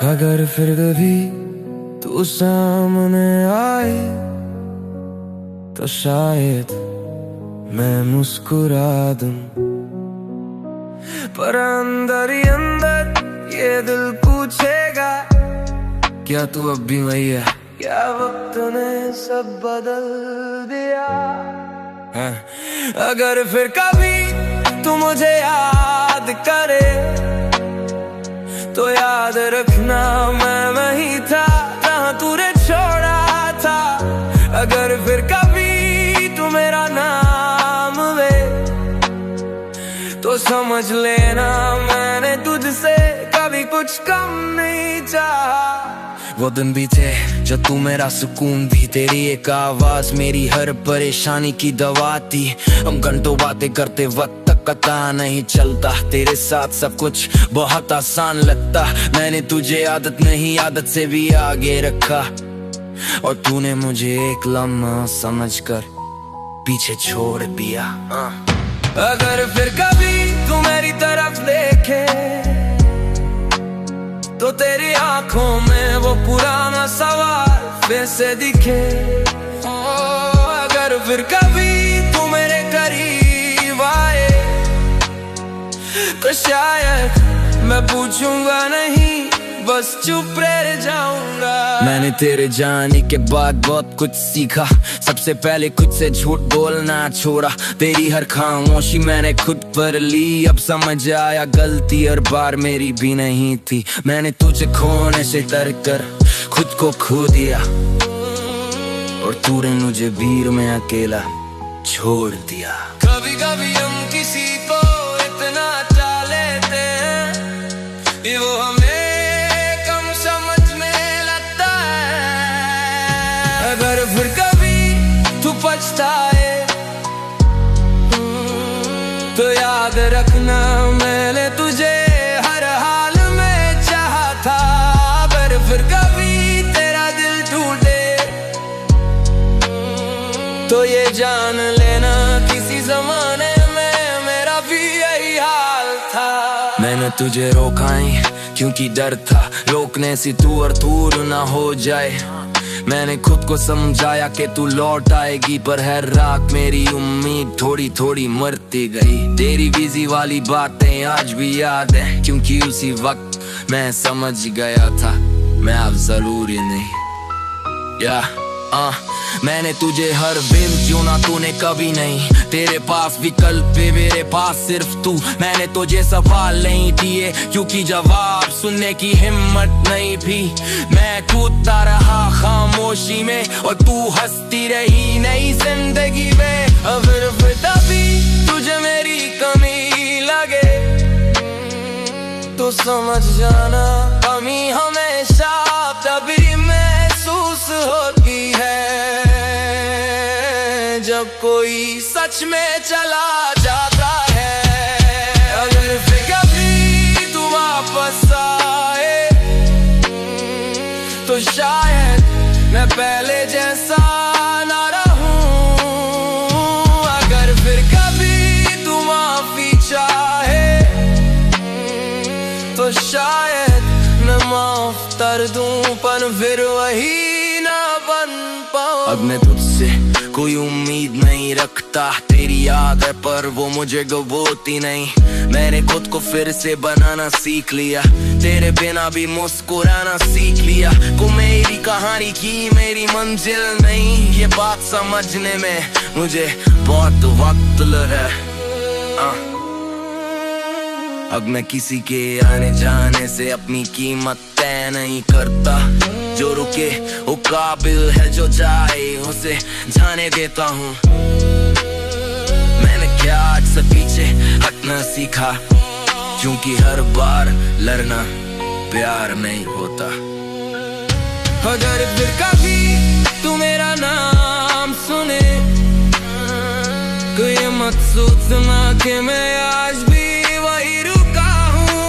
अगर फिर कभी तू सामने आए तो शायद मैं मुस्कुरा दूं, पर अंदर ही अंदर ये दिल पूछेगा क्या तू अब भी वही है, क्या वक्त ने सब बदल दिया है? अगर फिर कभी तू मुझे याद करे तो याद रखना मैं वही था जहाँ तूने छोड़ा था। अगर फिर कभी तू मेरा नाम ले तो समझ लेना मैंने तुझसे कभी कुछ कम नहीं चाहा। वो दिन भी थे जब तू मेरा सुकून थी, तेरी एक आवाज मेरी हर परेशानी की दवा थी। हम घंटों बातें करते वक्त पता नहीं चलता, तेरे साथ सब कुछ बहुत आसान लगता। मैंने तुझे आदत नहीं आदत से भी आगे रखा और तूने मुझे एक लम्हा समझकर पीछे छोड़ दिया। अगर फिर कभी तू मेरी तरफ देखे तो तेरी आंखों में वो पुराना सवाल फिर से दिखे। अगर फिर कभी तू मेरे करीब आए तो शायद मैं पूछूंगा नहीं, बस चुप रह जाऊंगा। मैंने तेरे जाने के बाद बहुत कुछ सीखा, सबसे पहले खुद से झूठ बोलना छोड़ा। तेरी हर खामोशी मैंने खुद पर ली, अब समझ आया गलती हर बार मेरी भी नहीं थी। मैंने तुझे खोने से डर कर खुद को खो दिया और तूने मुझे भीड़ में अकेला छोड़ दिया। कभी कभी हम किसी को इतना चाह लेते हैं कि वो हमें कम समझ में लगता है। अगर फिर कभी तू पछताए तो याद रखना मैंने तुझे हर हाल में चाहा था। अगर फिर कभी तेरा दिल टूटे तो ये जान लेना किसी जमाने में मेरा भी यही हाल था। मैंने तुझे रोका ही क्योंकि डर था रोकने से तू और दूर ना हो जाए। मैंने खुद को समझाया कि तू लौट आएगी, पर हर रात मेरी उम्मीद थोड़ी थोड़ी मरती गई। तेरी बिजी वाली बातें आज भी याद है क्योंकि उसी वक्त मैं समझ गया था मैं अब जरूरी नहीं। मैंने तुझे हर दिन चुना, तूने कभी नहीं। तेरे पास विकल्प है, मेरे पास सिर्फ तू। मैंने तुझे सवाल नहीं दिए क्योंकि जवाब सुनने की हिम्मत नहीं थी। मैं कूदता रहा खामोशी में और तू हंसती रही नई जिंदगी में। अगर फिर तभी तुझे मेरी कमी लगे तो समझ जाना कमी हमेशा तभी महसूस होती है जब कोई सच में चला जाता है। अगर फिर कभी तू वापस आए तो शायद मैं पहले जैसा ना रहूं। अगर फिर कभी तू माफी चाहे तो शायद मैं माफ कर दूं, पर फिर वही ना बन पाऊं। अब मैं तुझसे कोई उम्मीद नहीं रखता, तेरी याद है पर वो मुझे गवाती नहीं। मैंने खुद को फिर से बनाना सीख लिया, तेरे बिना भी मुस्कुराना सीख लिया। को मेरी कहानी की मेरी मंजिल नहीं, ये बात समझने में मुझे बहुत वक्त लगा। अब मैं किसी के आने जाने से अपनी कीमत तय नहीं करता। जो रुके वो काबिल है, जो जाए उसे जाने देता हूँ। मैंने क्या आज से पीछे हटना सीखा क्योंकि हर बार लड़ना प्यार नहीं होता। अगर फिर कभी तू मेरा नाम सुने तो ये मत सोचना कि मैं आज भी वही रुका हूँ।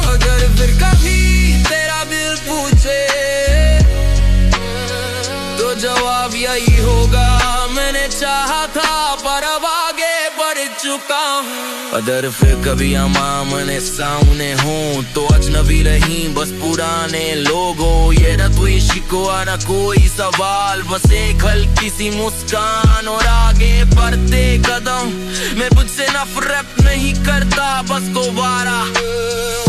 अगर फिर कभी तेरा दिल पूछे तो जवाब यही होगा, मैंने चाहा था पर अब आगे बढ़ चुका। चुका हूँ। अगर फिर कभी हम आमने सामने हों तो अजनबी नहीं बस पुराने लोगों। ये न कोई शिकवा न कोई सवाल, बस एक हल्की सी मुस्कान और आगे बढ़ते कदम। मैं मुझसे नफरत नहीं करता, बस दोबारा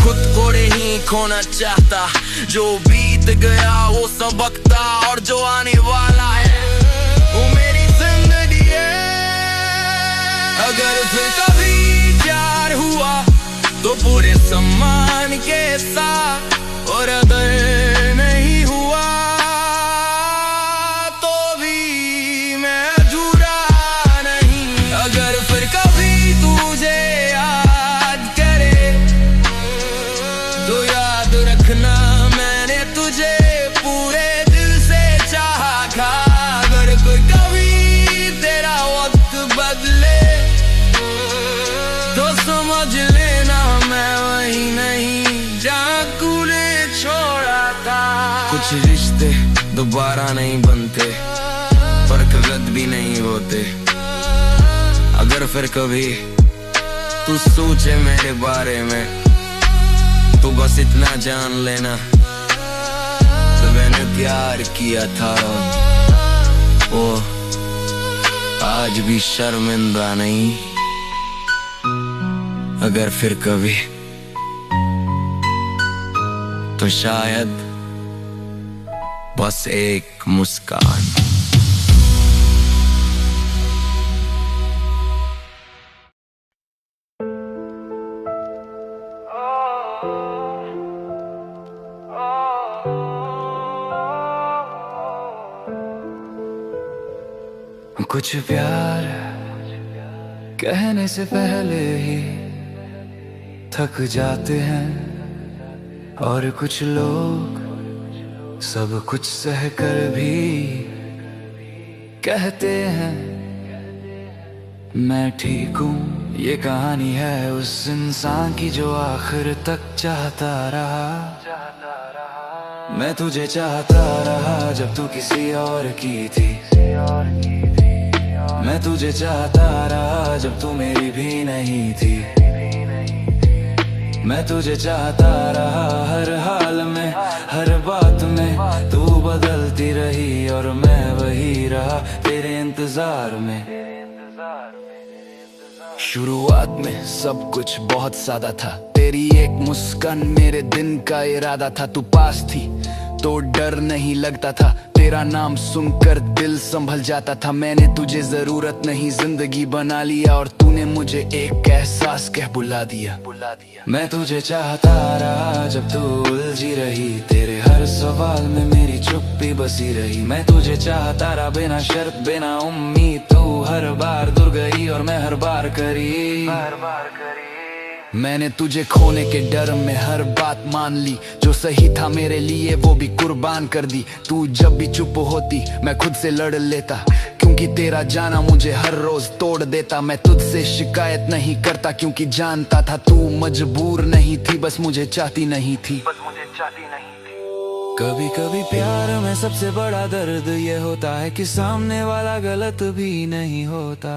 खुद को नहीं खोना चाहता। जो बीत गया वो सबकता और जो आने वाला है वो मेरी जिंदगी है। अगर फिर कभी प्यार हुआ तो पूरे सम्मान के साथ, और अगर नहीं हुआ तो भी मैं अधूरा नहीं। अगर फिर कभी तुझे याद करे तो याद रखना मैंने तुझे पूरे दिल से चाहा था। अगर कोई कभी तेरा वक्त बदले तो समझ लेना मैं वही नहीं जहाँ तूने छोड़ा था। कुछ रिश्ते दोबारा नहीं बनते पर गलत भी नहीं होते। अगर फिर कभी तू सोचे मेरे बारे में तो बस इतना जान लेना तो मैंने प्यार किया था वो आज भी शर्मिंदा नहीं। अगर फिर कभी तो शायद बस एक मुस्कान। कुछ प्यार कहने से पहले ही थक जाते हैं, और कुछ लोग सब कुछ सह कर भी कहते हैं मैं ठीक हूँ। ये कहानी है उस इंसान की जो आखिर तक चाहता रहा। मैं तुझे चाहता रहा जब तू किसी और की थी। मैं तुझे चाहता रहा जब तू मेरी भी नहीं थी। मैं तुझे चाहता रहा हर हाल में, हर बात में। तू बदलती रही और मैं वही रहा तेरे इंतजार में। शुरुआत में सब कुछ बहुत सादा था, तेरी एक मुस्कान मेरे दिन का इरादा था। तू पास थी तो डर नहीं लगता था, तेरा नाम सुनकर दिल संभल जाता था। मैंने तुझे जरूरत नहीं जिंदगी बना लिया, और तूने मुझे एक एहसास कह बुला दिया। मैं तुझे चाहता रहा जब तू उलझी रही, तेरे हर सवाल में मेरी चुप्पी बसी रही। मैं तुझे चाहता रहा बिना शर्त बिना उम्मीद, तू हर बार दूर गई और मैं हर बार करीब। मैंने तुझे खोने के डर में हर बात मान ली, जो सही था मेरे लिए वो भी कुर्बान कर दी। तू जब भी चुप होती मैं खुद से लड़ लेता, क्योंकि तेरा जाना मुझे हर रोज तोड़ देता। मैं तुझसे शिकायत नहीं करता क्योंकि जानता था तू मजबूर नहीं थी, बस मुझे चाहती नहीं थी। कभी कभी प्यार में सबसे बड़ा दर्द ये होता है कि सामने वाला गलत भी नहीं होता।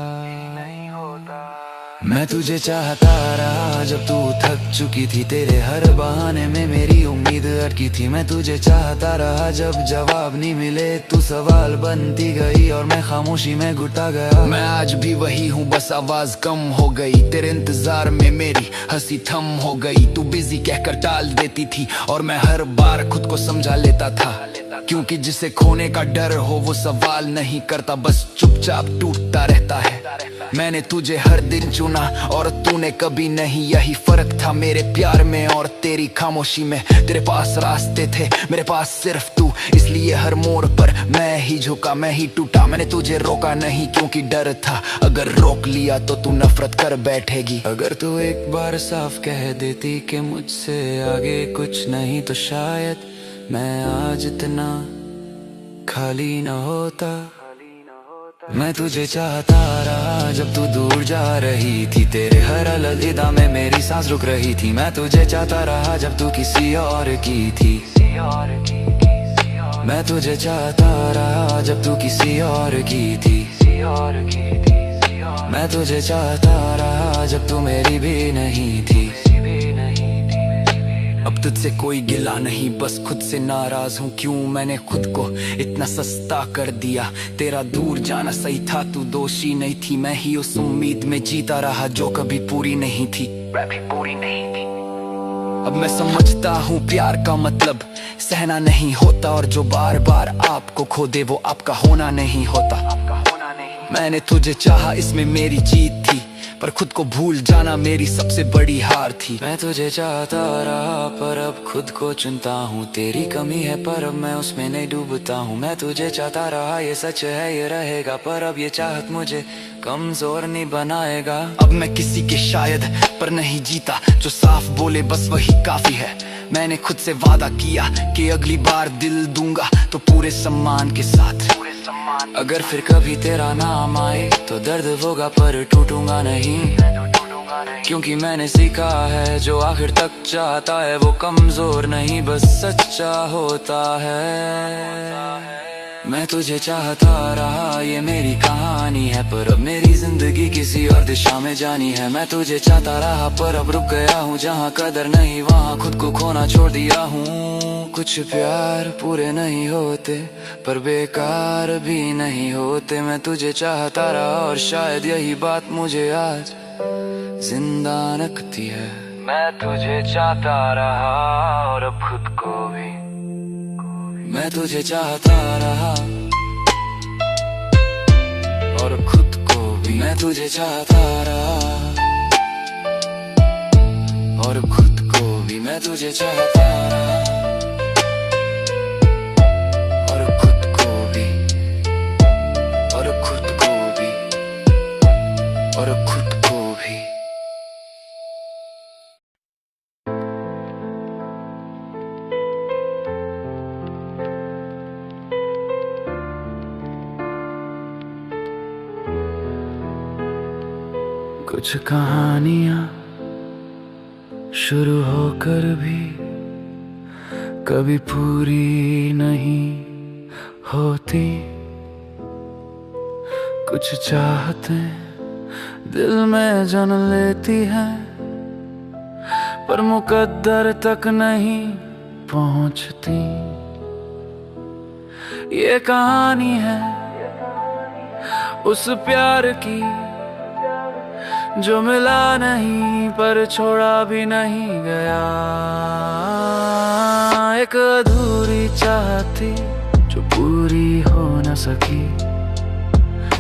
मैं तुझे चाहता रहा जब तू थक चुकी थी, तेरे हर बहाने में मेरी उम्मीद अटकी थी। मैं तुझे चाहता रहा जब जवाब नहीं मिले, तू सवाल बनती गई और मैं खामोशी में घुटा गया। मैं आज भी वही हूँ, बस आवाज कम हो गई। तेरे इंतजार में मेरी हंसी थम हो गई। तू बिजी कहकर टाल देती थी और मैं हर बार खुद को समझा लेता था, क्योंकि जिसे खोने का डर हो वो सवाल नहीं करता, बस चुपचाप टूटता रहता है। मैंने तुझे हर दिन चुना और तूने कभी नहीं, यही फर्क था मेरे प्यार में और तेरी खामोशी में। तेरे पास रास्ते थे, मेरे पास सिर्फ तू, इसलिए हर मोड़ पर मैं ही झुका, मैं ही टूटा। मैंने तुझे रोका नहीं क्योंकि डर था, अगर रोक लिया तो तू नफरत कर बैठेगी। अगर तू एक बार साफ कह देती कि मुझसे आगे कुछ नहीं, तो शायद मैं आज इतना खाली न होता। मैं तुझे चाहता रहा जब तू दूर जा रही थी, तेरे हर अलविदा में मेरी सांस रुक रही थी। मैं तुझे चाहता रहा जब तू किसी और की थी। मैं तुझे चाहता रहा जब तू किसी और की थी। मैं तुझे चाहता रहा जब तू मेरी भी नहीं थी। अब तुझसे कोई गिला नहीं, बस खुद से नाराज हूँ। क्यों मैंने खुद को इतना सस्ता कर दिया। तेरा दूर जाना सही था, तू दोषी नहीं थी। मैं ही उस उम्मीद में जीता रहा जो कभी पूरी नहीं थी। अब मैं समझता हूँ प्यार का मतलब सहना नहीं होता, और जो बार बार आपको खो दे वो आपका होना नहीं होता। मैंने तुझे चाहा इसमें मेरी जीत थी, पर खुद को भूल जाना मेरी सबसे बड़ी हार थी। मैं तुझे चाहता रहा पर अब खुद को चुनता हूँ। तेरी कमी है पर अब मैं उसमें नहीं डूबता हूँ। मैं तुझे चाहता रहा ये सच है ये रहेगा, पर अब ये चाहत मुझे कमजोर नहीं बनाएगा। अब मैं किसी के शायद पर नहीं जीता, जो साफ बोले बस वही काफी है। मैंने खुद से वादा किया कि अगली बार दिल दूंगा तो पूरे सम्मान के साथ। अगर फिर कभी तेरा नाम आए तो दर्द होगा पर टूटूंगा नहीं, क्योंकि मैंने सीखा है जो आखिर तक चाहता है वो कमजोर नहीं बस सच्चा होता है। मैं तुझे चाहता रहा ये मेरी कहानी है, पर अब मेरी जिंदगी किसी और दिशा में जानी है। मैं तुझे चाहता रहा पर अब रुक गया हूँ, जहाँ कदर नहीं वहाँ खुद को खोना छोड़ दिया हूँ। कुछ प्यार पूरे नहीं होते पर बेकार भी नहीं होते। मैं तुझे चाहता रहा और शायद यही बात मुझे आज जिंदा रखती है। मैं तुझे चाहता रहा और अब खुद को भी। मैं तुझे चाहता रहा और खुद को भी। मैं तुझे चाहता रहा और खुद को भी। मैं तुझे चाहता रहा और खुद को भी, और खुद को भी, और खुद को भी। कुछ कहानियां शुरू होकर भी कभी पूरी नहीं होती। कुछ चाहतें दिल में जन्म लेती हैं पर मुकद्दर तक नहीं पहुंचती। ये कहानी है उस प्यार की जो मिला नहीं पर छोड़ा भी नहीं गया। एक अधूरी चाहत थी जो पूरी हो न सकी।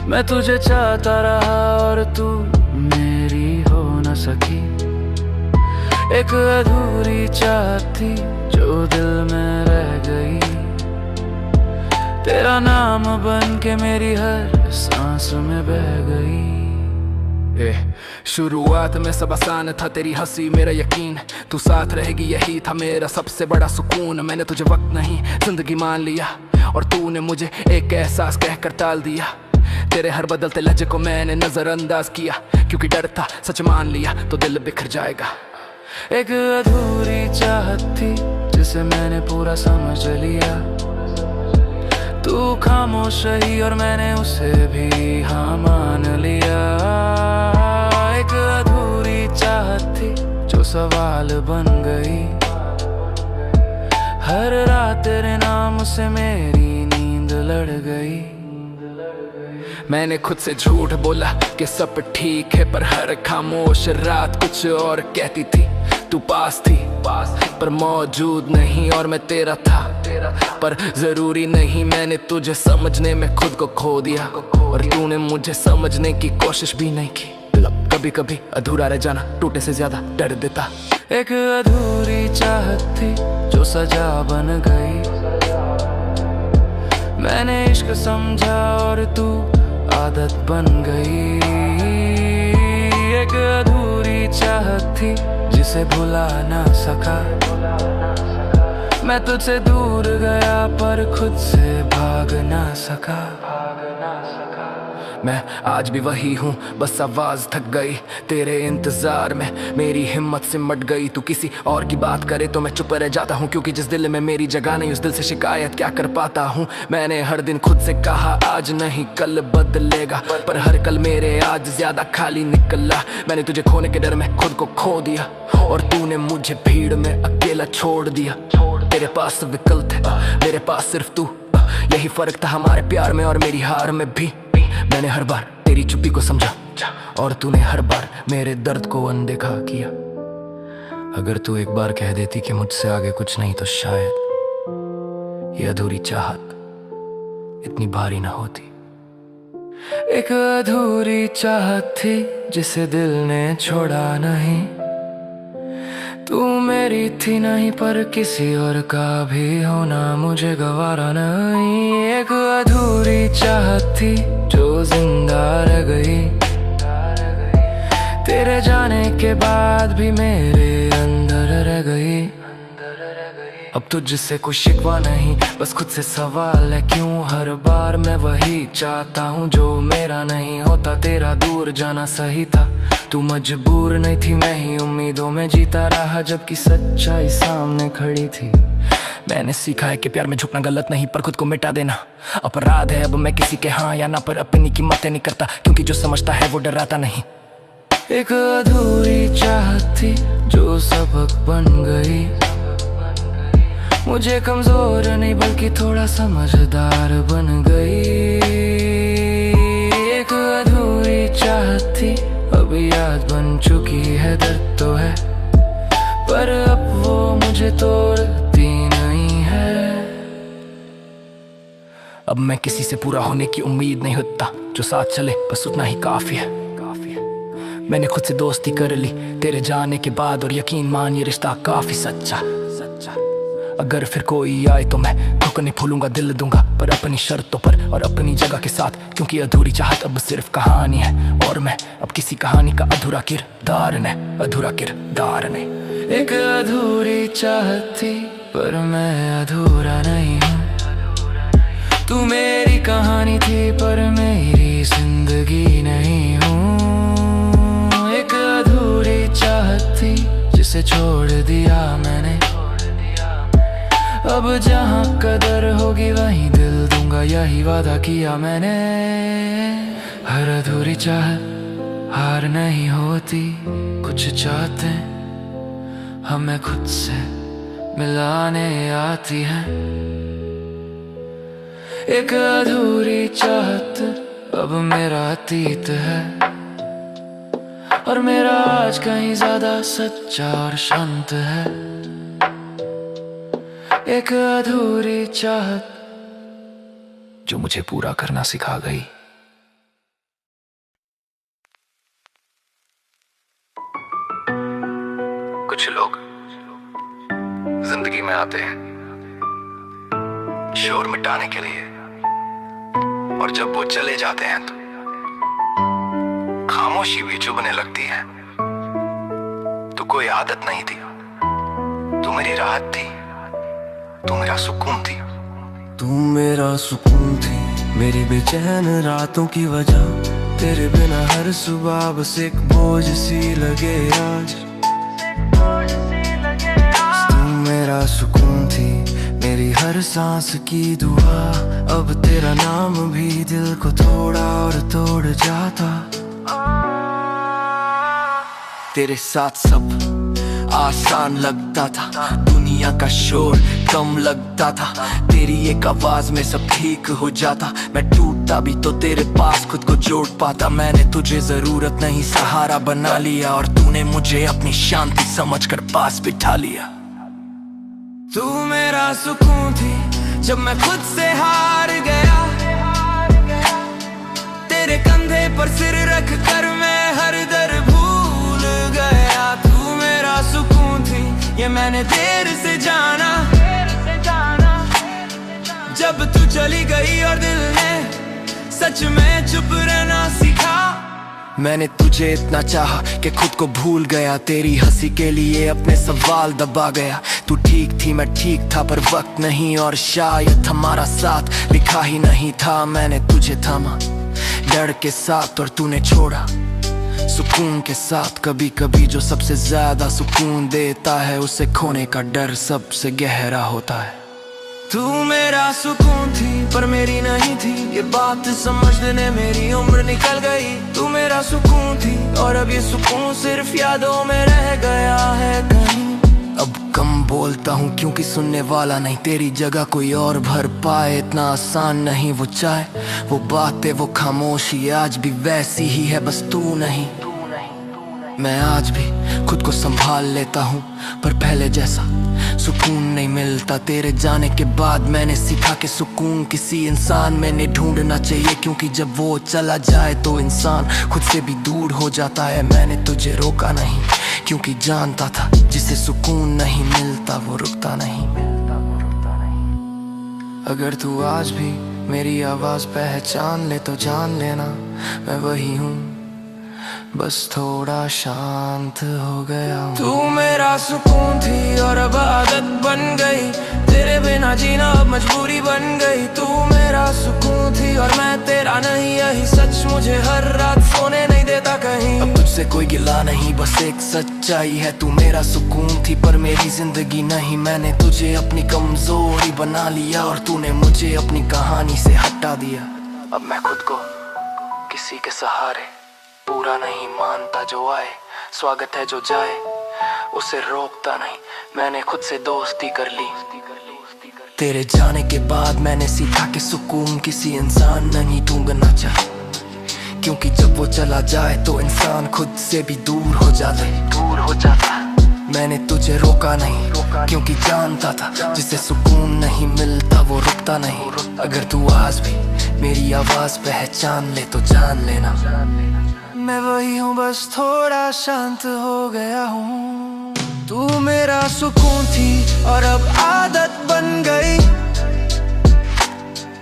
मैं तुझे चाहता रहा और तू मेरी हो न सकी। एक अधूरी चाहत थी जो दिल में रह गई। तेरा नाम बन के मेरी हर सांस में बह गई। शुरुआत में सब आसान था, तेरी हंसी मेरा यकीन, तू साथ रहेगी यही था मेरा सबसे बड़ा सुकून। मैंने तुझे वक्त नहीं जिंदगी मान लिया और तूने मुझे एक एहसास कहकर टाल दिया। तेरे हर बदलते लहजे को मैंने नजरअंदाज किया, क्योंकि डर था सच मान लिया तो दिल बिखर जाएगा। एक अधूरी चाहत थी जिसे मैंने पूरा समझ लिया। तू खामोश रही और मैंने उसे भी हाँ मान लिया। एक अधूरी चाहत थी जो सवाल बन गई। हर रात तेरे नाम से मेरी नींद लड़ गई। मैंने खुद से झूठ बोला कि सब ठीक है, पर हर खामोश रात कुछ और कहती थी। तू पास थी पर मौजूद नहीं, और मैं तेरा था पर जरूरी नहीं। मैंने तुझे समझने में खुद को खो दिया और तूने मुझे समझने की कोशिश भी नहीं की। कभी कभी अधूरा रह जाना टूटने से ज्यादा दर्द देता। एक अधूरी चाहत थी जो सजा बन गई। मैंने इश्क समझा और तू आदत बन गई। एक अधूरी चाहत थी जिसे भुला ना सका। मैं तुझसे दूर गया पर खुद से भाग ना सका। मैं आज भी वही हूँ, बस आवाज थक गई तेरे इंतजार में, मेरी हिम्मत सिमट गई। तू किसी और की बात करे तो मैं चुप रह जाता हूँ, क्योंकि जिस दिल में मेरी जगह नहीं उस दिल से शिकायत क्या कर पाता हूँ। मैंने हर दिन खुद से कहा आज नहीं कल बदलेगा, पर हर कल मेरे आज ज्यादा खाली निकला। मैंने तुझे खोने के डर में खुद को खो दिया, और तूने मुझे भीड़ में अकेला छोड़ दिया। तेरे पास विकल्प थे, मेरे पास सिर्फ तू, यही फर्क था हमारे प्यार में और मेरी हार में भी। मैंने हर बार तेरी चुप्पी को समझा, और तूने हर बार मेरे दर्द को अनदेखा किया। अगर तू एक बार कह देती कि मुझसे आगे कुछ नहीं, तो शायद ये अधूरी चाहत इतनी भारी ना होती। एक अधूरी चाहत थी जिसे दिल ने छोड़ा नहीं, तू मेरी थी नहीं पर किसी और का भी होना मुझे गवारा नहीं। एक अधूरी चाहत थी जो जिंदा रह गई, तेरे जाने के बाद भी मेरे अंदर रह गई। अब तुझसे कोई शिकवा नहीं, बस खुद से सवाल है क्यों हर बार मैं वही चाहता हूँ जो मेरा नहीं होता। तेरा दूर जाना सही था, तू मजबूर नहीं थी, मैं ही उम्मीदों में जीता रहा जबकि सच्चाई सामने खड़ी थी। मैंने सीखा है कि प्यार में झुकना गलत नहीं, पर खुद को मिटा देना अपराध है। अब मैं किसी के हाँ या ना पर अपनी कीमतें नहीं करता, क्योंकि जो समझता है वो डराता नहीं। एक अधूरी चाहत थी जो सबक बन गई, मुझे कमजोर नहीं बल्कि थोड़ा समझदार बन गई। एक अधूरी चाहत थी अब याद बन चुकी है, दर्द तो है पर अब वो मुझे तोड़ती नहीं है। अब मैं किसी से पूरा होने की उम्मीद नहीं होता, जो साथ चले बस उतना ही काफी है। मैंने खुद से दोस्ती कर ली तेरे जाने के बाद, और यकीन मान ये रिश्ता काफी सच्चा। अगर फिर कोई आए तो मैं धोखा नहीं भूलूंगा, दिल दूंगा पर अपनी शर्तों पर और अपनी जगह के साथ, क्योंकि अधूरी चाहत अब सिर्फ कहानी है, और मैं अब किसी कहानी का अधूरा किरदार ने। एक अधूरी चाहत थी पर मैं अधूरा नहीं हूँ, तू मेरी कहानी थी पर मेरी जिंदगी नहीं हूँ। एक अधूरी चाहत थी जिसे छोड़ दिया मैंने, अब जहाँ कदर होगी वहीं दिल दूंगा, यही वादा किया मैंने। हर अधूरी चाहत हार नहीं होती, कुछ चाहते हमें खुद से मिलाने आती है। एक अधूरी चाहत अब मेरा अतीत है, और मेरा आज कहीं ज्यादा सच्चा और शांत है। एक अधूरी चाहत जो मुझे पूरा करना सिखा गई। कुछ लोग जिंदगी में आते हैं शोर मिटाने के लिए, और जब वो चले जाते हैं तो खामोशी भी चुभने लगती है। तो कोई आदत नहीं थी, तू मेरी राहत थी, तू मेरा सुकून थी। तू मेरा सुकून थी, मेरी बेचैन रातों की वजह, तेरे बिना हर सुबह बस एक बोझ सी लगे आज। तू मेरा सुकून थी, मेरी हर सांस की दुआ, अब तेरा नाम भी दिल को थोड़ा और तोड़ जाता। तेरे साथ सब आसान लगता था, दुनिया का शोर कम लगता था, तेरी एक आवाज में सब ठीक हो जाता। मैं टूटता भी तो तेरे पास खुद को जोड़ पाता। मैंने तुझे जरूरत नहीं सहारा बना लिया, और तूने मुझे अपनी शांति समझकर पास बिठा लिया। तू मेरा सुकून थी जब मैं खुद से हार गया, तेरे कंधे पर सिर रख कर मैं हर दर भूल गया। तू मेरा सुकून थी ये मैंने देर से जाना, जब तू चली गई और दिल ने सच में चुप रहना सीखा। मैंने तुझे इतना चाहा कि खुद को भूल गया, तेरी हंसी के लिए अपने सवाल दबा गया। तू ठीक थी मैं ठीक था, पर वक्त नहीं और शायद हमारा साथ लिखा ही नहीं था। मैंने तुझे थामा डर के साथ और तूने छोड़ा सुकून के साथ। कभी कभी जो सबसे ज्यादा सुकून देता है, उसे खोने का डर सबसे गहरा होता है। तू मेरा सुकून थी पर मेरी नहीं थी, ये बात समझने मेरी उम्र निकल गई। तू मेरा सुकून थी और अब ये सुकून सिर्फ यादों में रह गया है कहीं। अब कम बोलता हूँ क्योंकि सुनने वाला नहीं, तेरी जगह कोई और भर पाए इतना आसान नहीं। वो चाय वो बातें वो खामोशी आज भी वैसी ही है, बस तू नहीं। मैं आज भी खुद को संभाल लेता हूँ पर पहले जैसा सुकून नहीं मिलता। तेरे जाने के बाद मैंने सीखा कि सुकून किसी इंसान में नहीं ढूंढना चाहिए, क्योंकि जब वो चला जाए तो इंसान खुद से भी दूर हो जाता है। मैंने तुझे रोका नहीं क्योंकि जानता था जिसे सुकून नहीं मिलता वो रुकता नहीं। अगर तू आज भी मेरी आवाज पहचान ले तो जान लेना मैं वही हूँ, बस थोड़ा शांत हो गया। तू मेरा सुकून थी और अब आदत बन गई, तेरे बिना जीना अब मजबूरी बन गई। तू मेरा सुकून थी और मैं तेरा नहीं, यही सच मुझे हर रात सोने नहीं देता कहीं। अब तुझसे कोई गिला नहीं, बस एक सच्चाई है, तू मेरा सुकून थी पर मेरी जिंदगी नहीं। मैंने तुझे अपनी कमजोरी बना लिया और तूने मुझे अपनी कहानी से हटा दिया। अब मैं खुद को किसी के सहारे पूरा नहीं मानता, जो आए स्वागत है, जो जाए उसे रोकता नहीं। मैंने खुद से दोस्ती कर ली तेरे जाने के बाद। मैंने सीखा कि सुकून किसी इंसान नहीं ढूंढना चाहिए, क्योंकि जब वो चला जाए तो इंसान खुद से भी दूर हो जाता। मैंने तुझे रोका नहीं क्योंकि जानता था जिसे सुकून नहीं मिलता वो रुकता नहीं। अगर तू आज भी मेरी आवाज पहचान ले तो जान लेना मैं वही हूँ, बस थोड़ा शांत हो गया हूँ। तू मेरा सुकून थी और अब आदत बन गई,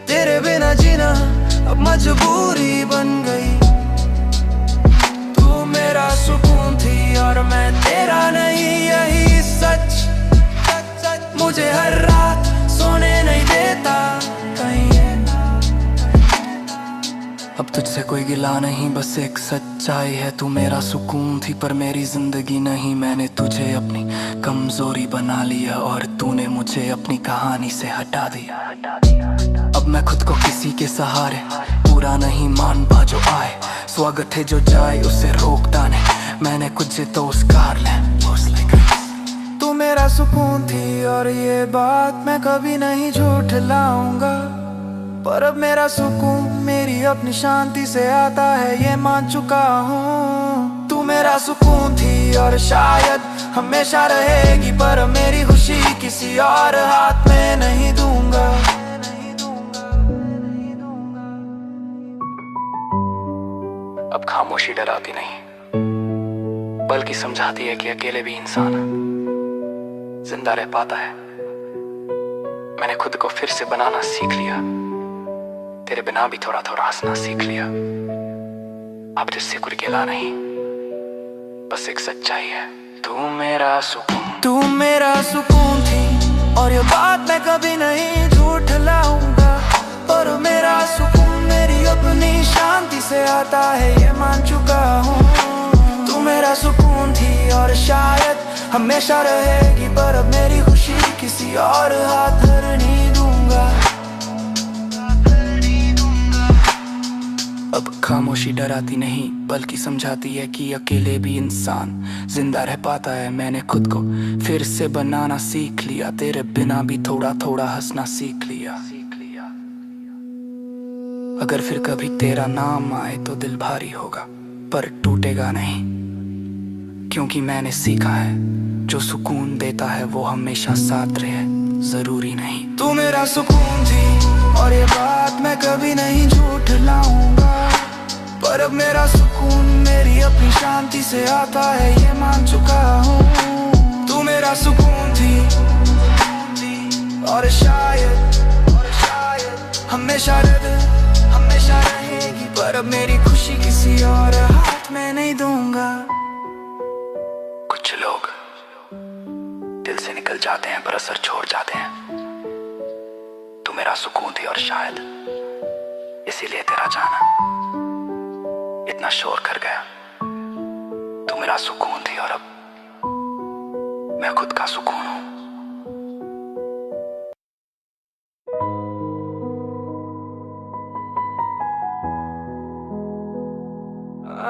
तेरे बिना जीना अब मजबूरी बन गई। तू मेरा सुकून थी और मैं तेरा नहीं, यही सच मुझे हर रात सोने नहीं देता कहीं। अब तुझसे कोई गिला नहीं, बस एक सच्चाई है, तू मेरा सुकून थी पर मेरी जिंदगी नहीं। मैंने तुझे अपनी कमजोरी बना लिया और तूने मुझे अपनी कहानी से हटा दिया। अब मैं खुद को किसी के सहारे पूरा नहीं मान पा, जो आए स्वागत है, जो जाए उसे रोकता नहीं। मैंने खुद से तो उसकार ले तू मेरा सुकून थी और ये बात मैं कभी नहीं झूठलाऊंगा, पर अब मेरा सुकून मेरी अपनी शांति से आता है, ये मान चुका हूँ। तू मेरा सुकून थी और शायद हमेशा रहेगी, पर मेरी खुशी किसी और हाथ में नहीं दूंगा। अब खामोशी डराती नहीं बल्कि समझाती है कि अकेले भी इंसान जिंदा रह पाता है। मैंने खुद को फिर से बनाना सीख लिया, तेरे बिना भी थोड़ा थोड़ा हंसना सीख लिया। अब तुझसे कुछ गिला नहीं, बस एक सच्चाई है, तू मेरा सुकून थी और ये बात मैं कभी नहीं झूठलाऊंगा, पर मेरा सुकून मेरी अपनी शांति से आता है, ये मान चुका हूँ। तू मेरा सुकून थी और शायद हमेशा रहेगी, पर अब मेरी खुशी किसी और हाथ नहीं दूंगा। अब खामोशी डराती नहीं बल्कि समझाती है कि अकेले भी इंसान जिंदा रह पाता है। मैंने खुद को फिर से बनाना सीख लिया, तेरे बिना भी थोड़ा थोड़ा हंसना सीख लिया। अगर फिर कभी तेरा नाम आए तो दिल भारी होगा पर टूटेगा नहीं, क्योंकि मैंने सीखा है जो सुकून देता है वो हमेशा साथ रहे, जरूरी नहीं। तू मेरा सुकून थी और ये बात मैं कभी नहीं झूठलाऊंगा, पर अब मेरा सुकून मेरी अपनी शांति से आता है, ये मान चुका हूँ। तू मेरा सुकून थी और शायद हमेशा रहेगी, पर अब मेरी खुशी किसी और हाथ मैं नहीं दूंगा। कुछ लोग दिल से निकल जाते हैं पर असर छोड़ जाते हैं। तू मेरा सुकून थी और शायद इसीलिए तेरा जाना इतना शोर कर गया। तू मेरा सुकून थी और अब मैं खुद का सुकून हूं।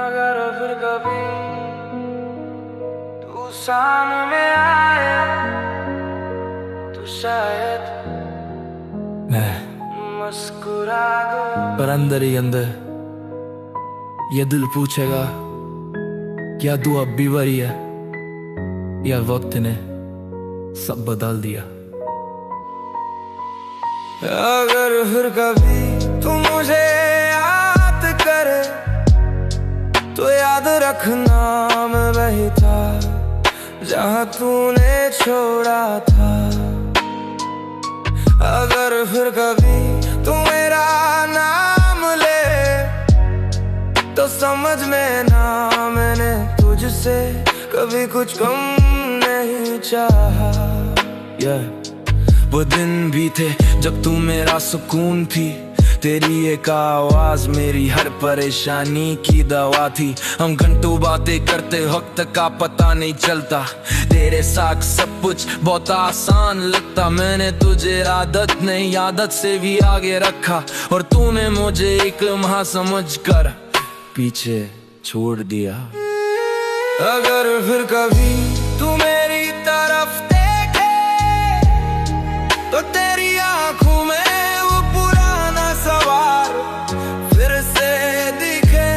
अगर फिर कभी तू सामने आए तो शायद मैं मुस्कुरा दूं। पर अंदर ही अंदर ये दिल पूछेगा, क्या तू अब भी वही है या वक्त ने सब बदल दिया। अगर फिर कभी तू मुझे याद करे तो याद रखना मैं वही था जहाँ तूने छोड़ा था। अगर फिर कभी तू मेरा नाम ले तो समझ में ना मैंने तुझसे कभी कुछ कम नहीं चाहा। वो दिन भी थे जब तू मेरा सुकून थी, तेरी एक आवाज मेरी हर परेशानी की दवा थी। हम घंटों बातें करते वक्त का पता नहीं चलता, तेरे साथ सब कुछ बहुत आसान लगता। मैंने तुझे आदत नहीं आदत से भी आगे रखा और तूने मुझे एक लम्हा समझ कर पीछे छोड़ दिया। अगर फिर कभी तू मेरी तरफ देखे तो तेरी आंखों में वो पुराना सवाल फिर से दिखे।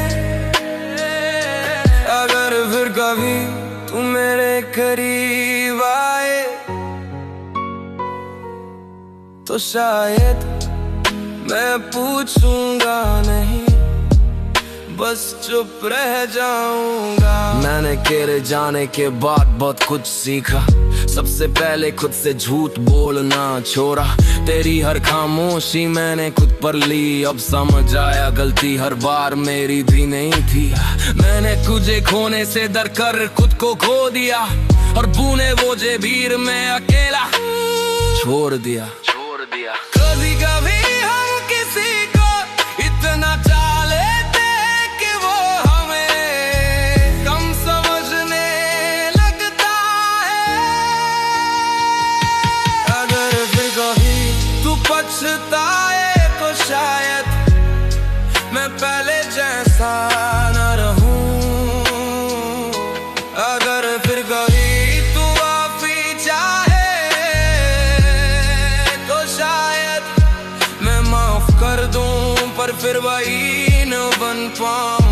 अगर फिर कभी तू मेरे करीब आए तो शायद मैं पूछूंगा नहीं, बस चुप रह जाऊंगा। मैंने तेरे जाने के बाद बहुत कुछ सीखा। सबसे पहले खुद से झूठ बोलना छोड़ा, तेरी हर खामोशी मैंने खुद पर ली। अब समझ आया गलती हर बार मेरी भी नहीं थी। मैंने तुझे खोने से डर कर खुद को खो दिया और तूने वो जे भीड़ में अकेला छोड़ दिया। कभी कभी हम किसी को इतना चाह लेते कि वो हमें कम समझने लगता है। अगर फिर कभी तू पछताए तो शायद मैं पहले जैसा न रहूं। अगर फिर कभी तू माफी चाहे तो शायद मैं माफ कर दूं, पर फिर वही न बन पाऊं।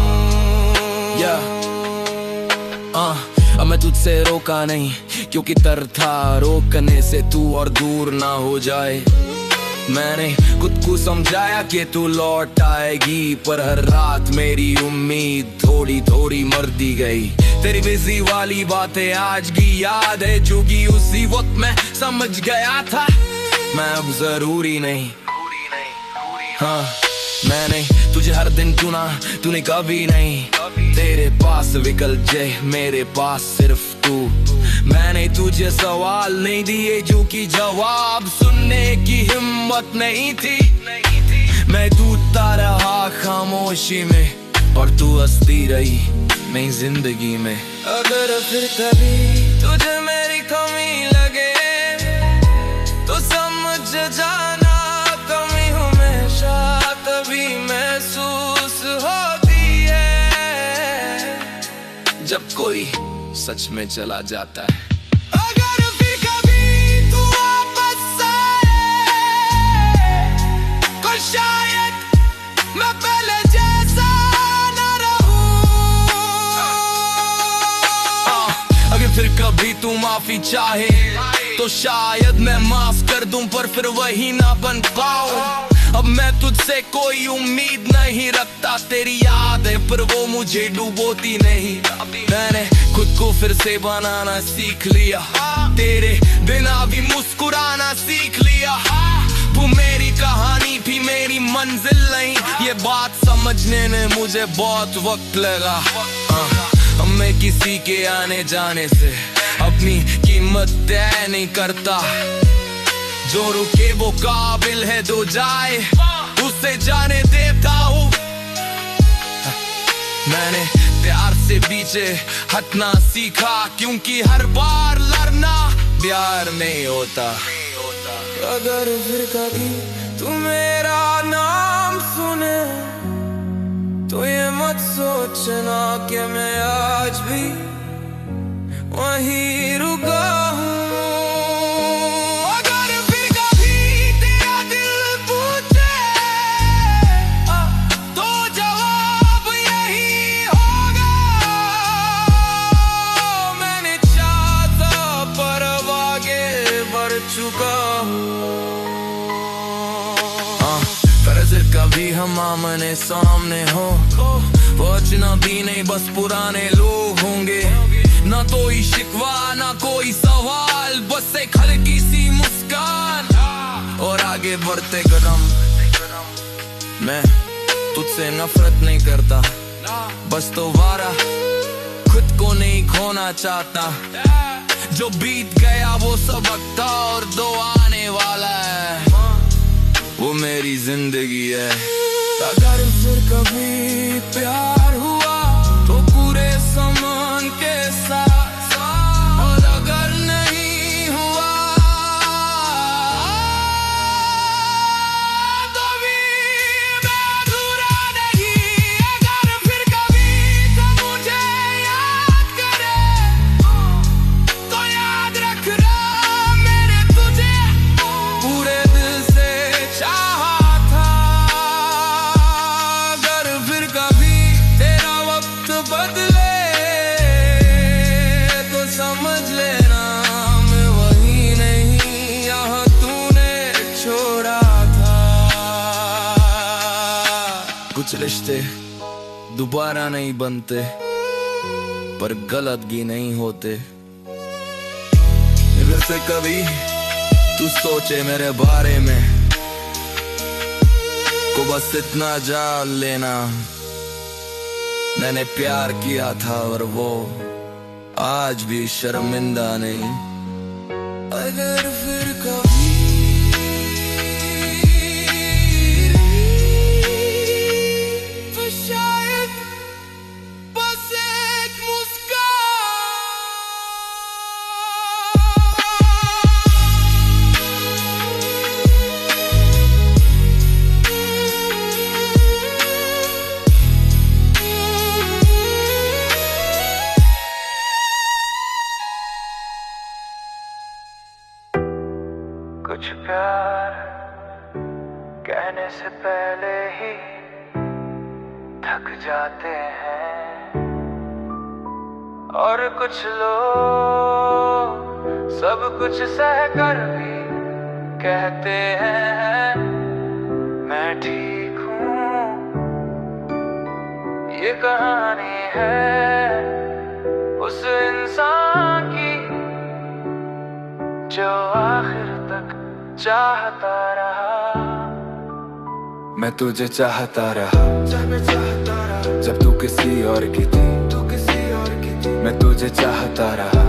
अब मैं तुझसे रोका नहीं क्योंकि डर था रोकने से तू और दूर ना हो जाए। मैंने खुद को समझाया कि तू लौट आएगी, पर हर रात मेरी उम्मीद थोड़ी थोड़ी मरती गई। तेरी बिजी वाली बातें आज भी याद है जो कि उसी वक्त मैं समझ गया था मैं अब जरूरी नहीं। हाँ, मैंने तुझे हर दिन चुना, तूने कभी नहीं। तेरे पास विकल्प जय, मेरे पास सिर्फ तू। मैंने तुझे सवाल नहीं दिए जो कि जवाब सुनने की हिम्मत नहीं थी। मैं टूटता रहा खामोशी में और तू हंसती रही मेरी जिंदगी में। अगर फिर कभी तुझे मेरी कमी लगे तो समझ जाना कमी हमेशा तभी महसूस होती है जब कोई सच में चला जाता है। अगर फिर कभी तू वापस आए तो शायद मैं पहले जैसा न रहूं। अगर फिर कभी तू माफी चाहे तो शायद मैं माफ कर दूं, पर फिर वही ना बन पाऊं। अब मैं तुझसे कोई उम्मीद नहीं रखता, तेरी याद है पर वो मुझे डुबोती नहीं। मैंने खुद को फिर से बनाना सीख लिया, तेरे बिना भी मुस्कुराना सीख लिया। तू मेरी कहानी भी मेरी मंजिल नहीं, ये बात समझ समझने में मुझे बहुत वक्त लगा। मैं किसी के आने जाने से अपनी कीमत तय नहीं करता। जो रुके वो काबिल है तो जाए, उसे जाने देता हूँ। मैंने प्यार से पीछे हटना सीखा, क्योंकि हर बार लड़ना प्यार नहीं होता। अगर फिर कभी तू मेरा नाम सुने तो ये मत सोचना कि मैं आज भी वहीं रुका हूँ। अगर फिर कभी तेरा दिल पूछे तो जवाब यही होगा, मैंने चाहा पर अब आगे बढ़ चुका हूँ। कभी हम आमने सामने हो, पहुंचना भी नहीं बस पुराने लोग होंगे। ना कोई शिकवा ना कोई सवाल, बस एक हल्की सी मुस्कान और आगे बढ़ते कदम। मैं तुझसे नफरत नहीं करता, बस तो वारा खुद को नहीं खोना चाहता। जो बीत गया वो सबक था और दो आने वाला है, वो मेरी जिंदगी है। अगर फिर कभी प्यार हुआ तो पूरे सामान के साथ, और अगर नहीं हुआ तो भी मैं अधूरा नहीं। अगर फिर कभी तो मुझे याद करे तो याद रखना, मैंने तुझे पूरे दिल से चाहा था। अगर फिर कभी तेरा वक्त बदले तो समझ लेना मैं वही नहीं यहाँ तूने छोड़ा था। कुछ रिश्ते दोबारा नहीं बनते, पर गलतगी नहीं होते। वैसे कभी तू सोचे मेरे बारे में को बस इतना जान लेना, मैंने प्यार किया था और वो आज भी शर्मिंदा नहीं। अगर फिर कभी तो शायद बस एक कुछ प्यार कहने से पहले ही थक जाते हैं, और कुछ लोग सब कुछ सहकर भी कहते हैं मैं ठीक हूँ। ये कहानी है उस इंसान की जो आखिर तक चाहता रहा। मैं तुझे चाहता रहा जब तू किसी और की थी, मैं तुझे चाहता रहा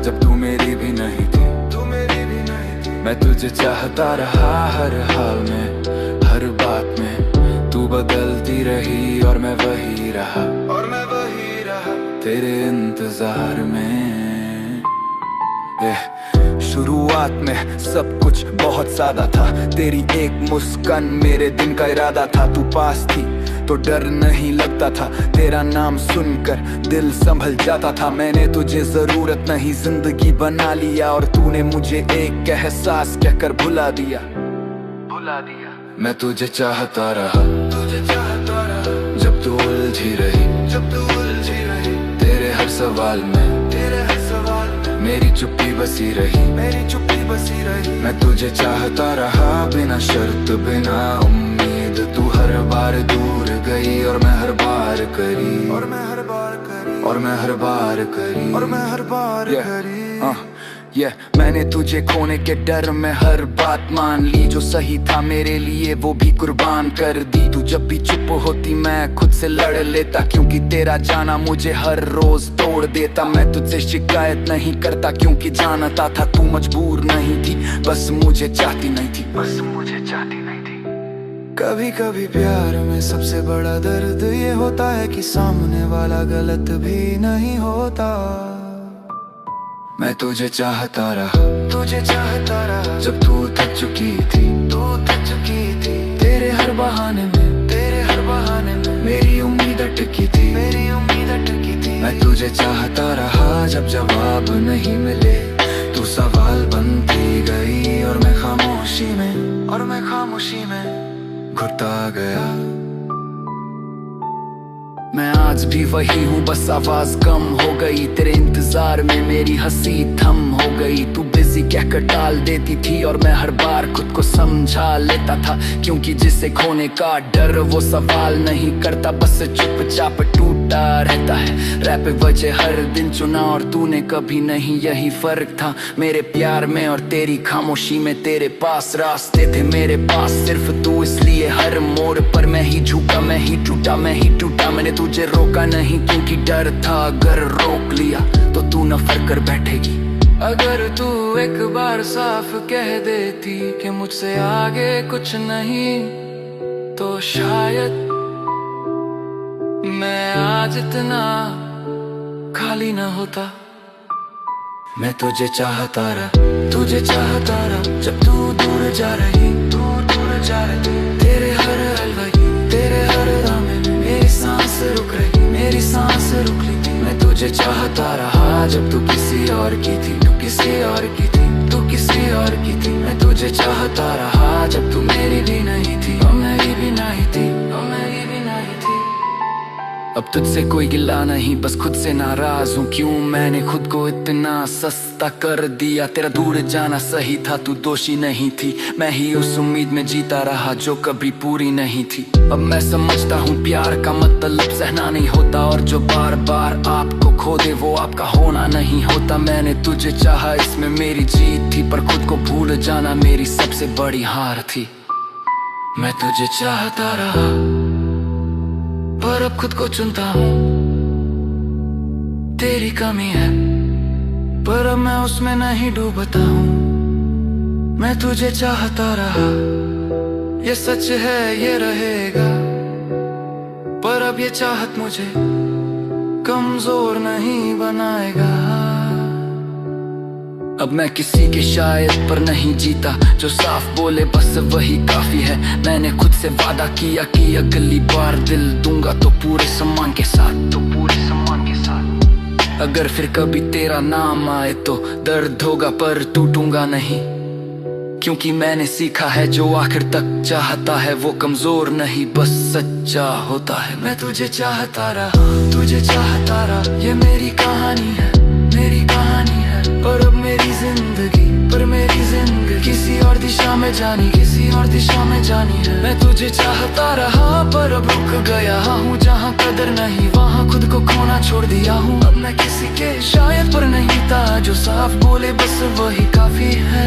जब तू मेरी भी नहीं थी। मैं तुझे चाहता रहा हर हाल में, हर बात में तू बदलती रही और मैं वही रहा तेरे इंतजार में। शुरुआत में सब कुछ बहुत सादा था, तेरी एक मुस्कान मेरे दिन का इरादा था। तू पास थी तो डर नहीं लगता था, तेरा नाम सुनकर दिल संभल जाता था। मैंने तुझे जरूरत नहीं जिंदगी बना लिया, और तूने मुझे एक एहसास कहकर भुला दिया। मैं तुझे चाहता रहा जब तू उलझी रही, तेरे हर सवाल में मेरी चुप्पी बसी रही। मैं तुझे चाहता रहा बिना शर्त बिना उम्मीद, तू हर बार दूर गई और मैं हर बार करी, और मैं हर बार करी। मैंने तुझे खोने के डर में हर बात मान ली, जो सही था मेरे लिए वो भी कुर्बान कर दी। तू जब भी चुप होती मैं खुद से लड़ लेता, क्योंकि तेरा जाना मुझे हर रोज तोड़ देता। मैं तुझसे शिकायत नहीं करता क्योंकि जानता था तू मजबूर नहीं थी, बस मुझे चाहती नहीं थी, बस मुझे चाहती नहीं थी। कभी कभी प्यार में सबसे बड़ा दर्द ये होता है कि सामने वाला गलत भी नहीं होता। मैं तुझे चाहता रहा, तुझे चाहता रहा, जब तू थक चुकी थी, तू थक चुकी थी। तेरे हर बहाने में, तेरे हर बहाने में मेरी उम्मीद अटकी थी, मेरी उम्मीद अटकी थी। मैं तुझे चाहता रहा, जब जवाब नहीं मिले तू सवाल बनती गई, और मैं खामोशी में, और मैं खामोशी में घुटा गया। मैं आज भी वही हूँ, बस आवाज कम हो गई। तेरे इंतजार में मेरी हंसी थम हो गई। तू बिजी कहकर टाल देती थी और मैं हर बार खुद को समझा लेता था, क्योंकि जिसे खोने का डर वो सवाल नहीं करता, बस चुपचाप टूटा रहता है। रैप वजह हर दिन चुना और तूने कभी नहीं, यही फर्क था मेरे प्यार में और तेरी खामोशी में। तेरे पास रास्ते थे, मेरे पास सिर्फ तू, इसलिए हर मोड़ पर मैं ही झुका, मैं ही टूटा, मैं ही टूटा। मैंने तुझे रोका नहीं क्योंकि डर था अगर रोक लिया तो तू नफर कर बैठेगी। अगर तू एक बार साफ कह देती कि मुझसे आगे कुछ नहीं, तो शायद मैं आज इतना खाली ना होता। मैं तुझे चाहता रहा, तुझे चाहता रहा, जब तू दूर जा रही, तू दूर जा रही। तेरे हर अलवही, तेरे हर दामे में मेरी सांस रुक रही, मेरी सांस रुक ली थी। मैं तुझे चाहता रहा, जब तू किसी और की थी, तू किसी और की थी, तू किसी और की थी। मैं तुझे चाहता रहा, जब तू मेरी भी नहीं थी, और मेरी भी नहीं थी, और मेरी भी नहीं थी। अब तुझसे कोई गिला नहीं, बस खुद से नाराज हूँ। क्यों मैंने खुद को इतना सस्ता कर दिया। तेरा दूर जाना सही था, तू दोषी नहीं थी। मैं ही उस उम्मीद में जीता रहा जो कभी पूरी नहीं थी। अब मैं समझता हूँ प्यार का मतलब सहना नहीं होता, और जो बार बार आपको खो दे वो आपका होना नहीं होता। मैंने तुझे चाहा, इसमें मेरी जीत थी, पर खुद को भूल जाना मेरी सबसे बड़ी हार थी। मैं तुझे चाहता रहा पर अब खुद को चुनता हूँ। तेरी कमी है पर अब मैं उसमें नहीं डूबता हूँ। मैं तुझे चाहता रहा, ये सच है ये रहेगा, पर अब ये चाहत मुझे कमजोर नहीं बनाएगा। अब मैं किसी के शायद पर नहीं जीता, जो साफ बोले बस वही काफी है। मैंने खुद से वादा किया कि अगली बार दिल दूंगा तो पूरे सम्मान के साथ, तो पूरे सम्मान के साथ। अगर फिर कभी तेरा नाम आए तो दर्द होगा पर टूटूंगा नहीं, क्योंकि मैंने सीखा है जो आखिर तक चाहता है वो कमजोर नहीं बस सच्चा होता है। मैं तुझे चाहता रहा, तुझे चाहता रहा, ये मेरी कहानी है, मेरी कहानी है। पर अब मेरी जिंदगी, पर मेरी जिंदगी किसी और दिशा में जानी, किसी और दिशा में जानी है। मैं तुझे चाहता रहा पर अब रुक गया हूँ, जहाँ कदर नहीं वहाँ खुद को खोना छोड़ दिया हूँ। अब मैं किसी के शायद पर नहीं था, जो साफ बोले बस वही काफी है।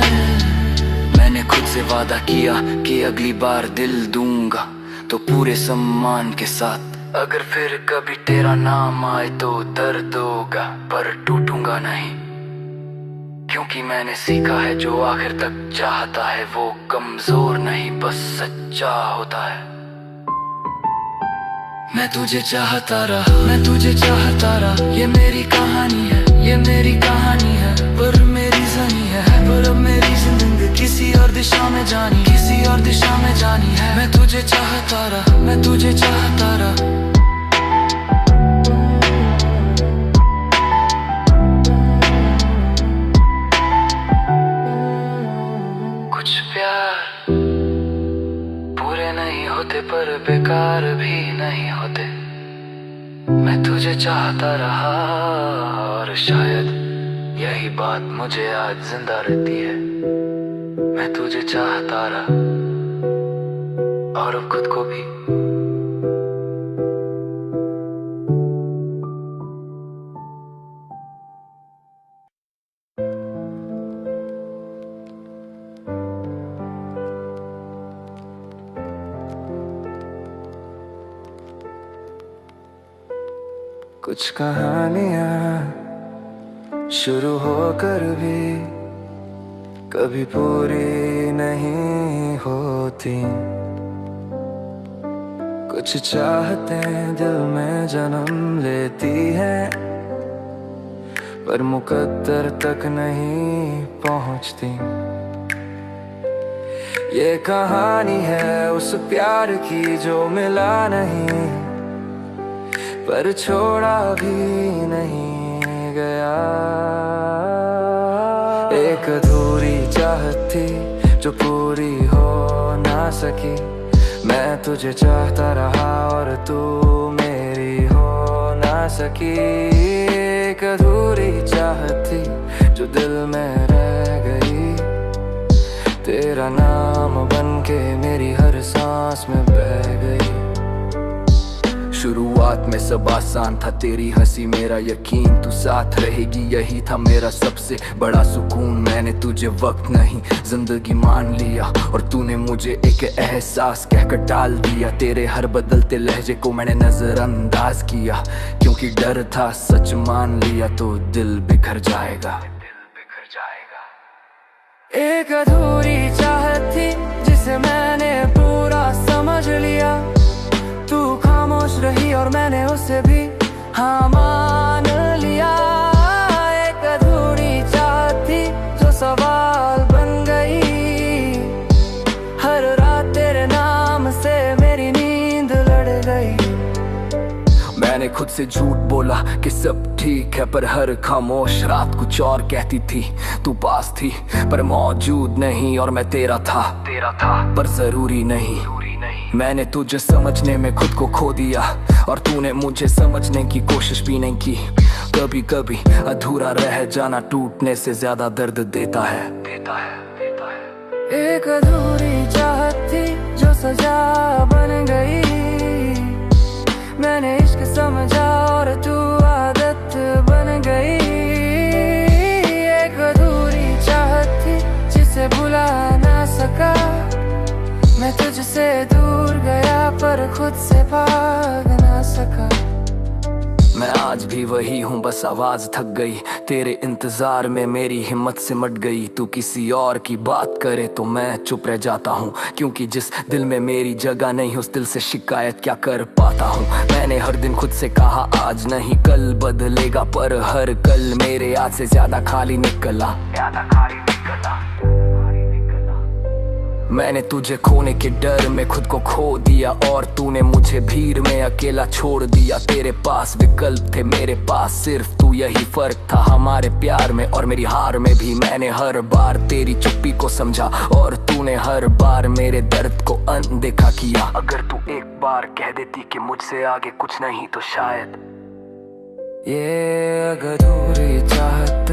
मैंने खुद से वादा किया कि अगली बार दिल दूंगा तो पूरे सम्मान के साथ। अगर फिर कभी तेरा नाम आए तो दर्द होगा पर टूटूंगा नहीं, क्योंकि मैंने सीखा है जो आखिर तक चाहता है वो कमजोर नहीं बस सच्चा होता है। मैं तुझे चाहता रहा, मैं तुझे चाहता रहा, ये मेरी कहानी है, ये मेरी कहानी है। पर मेरी जनी है, पर अब मेरी जिंदगी किसी और दिशा में जानी, किसी और दिशा में जानी है। मैं तुझे चाहता रहा, मैं तुझे चाहता रहा। कुछ प्यार पूरे नहीं होते पर बेकार भी नहीं होते। मैं तुझे चाहता रहा और शायद यही बात मुझे आज जिंदा रहती है। मैं तुझे चाहता रहा और अब खुद को भी। कुछ कहानियां शुरू होकर भी कभी पूरी नहीं होती। कुछ चाहतें दिल में जन्म लेती हैं, पर मुकद्दर तक नहीं पहुंचती। ये कहानी है उस प्यार की जो मिला नहीं, पर छोड़ा भी नहीं गया। एक अधूरी चाहत थी जो पूरी हो ना सकी। मैं तुझे चाहता रहा और तू मेरी हो ना सकी। एक अधूरी चाहत थी जो दिल में रह गई। तेरा नाम बनके मेरी हर सांस में बह गई। शुरुआत में सब आसान था, तेरी हंसी मेरा यकीन, तू साथ रहेगी यही था मेरा सबसे बड़ा सुकून। मैंने तुझे वक्त नहीं जिंदगी मान लिया, और तूने मुझे एक एहसास कहकर टाल दिया। तेरे हर बदलते लहजे को मैंने नजरअंदाज किया, क्योंकि डर था सच मान लिया तो दिल बिखर जाएगा। एक अधूरी चाहत थी जिसे मैंने पूरा समझ लिया। तू खामोश रही और मैंने उसे भी हाँ मान लिया। एक अधूरी चाहत थी जो सवाल बन गई। हर रात तेरे नाम से मेरी नींद लड़ गई। मैंने खुद से झूठ बोला कि सब ठीक है, पर हर खामोश रात कुछ और कहती थी। तू पास थी पर मौजूद नहीं, और मैं तेरा था पर जरूरी नहीं। मैंने तुझे समझने में खुद को खो दिया, और तूने मुझे समझने की कोशिश भी नहीं की। कभी कभी अधूरा रह जाना टूटने से ज्यादा दर्द देता है। एक अधूरी चाहत थी जो सजा बन गई। मैंने इश्क समझा और तू आदत बन गई। एक अधूरी चाहत थी जिसे भुला ना सका। मैं तुझसे दूर गया पर खुद से भाग ना सका। मैं आज भी वही हूँ, बस आवाज थक गई। तेरे इंतजार में मेरी हिम्मत सिमट गई। तू किसी और की बात करे तो मैं चुप रह जाता हूँ, क्योंकि जिस दिल में मेरी जगह नहीं उस दिल से शिकायत क्या कर पाता हूँ। मैंने हर दिन खुद से कहा आज नहीं कल बदलेगा, पर हर कल मेरे आज से ज्यादा खाली निकला। मैंने तुझे खोने के डर में खुद को खो दिया, और तूने मुझे भीड़ में अकेला छोड़ दिया। तेरे पास विकल्प थे, मेरे पास सिर्फ तू, यही फर्क था हमारे प्यार में और मेरी हार में भी। मैंने हर बार तेरी चुप्पी को समझा, और तूने हर बार मेरे दर्द को अनदेखा किया। अगर तू एक बार कह देती कि मुझसे आगे कुछ नहीं तो शायद ये अधूरी चाहत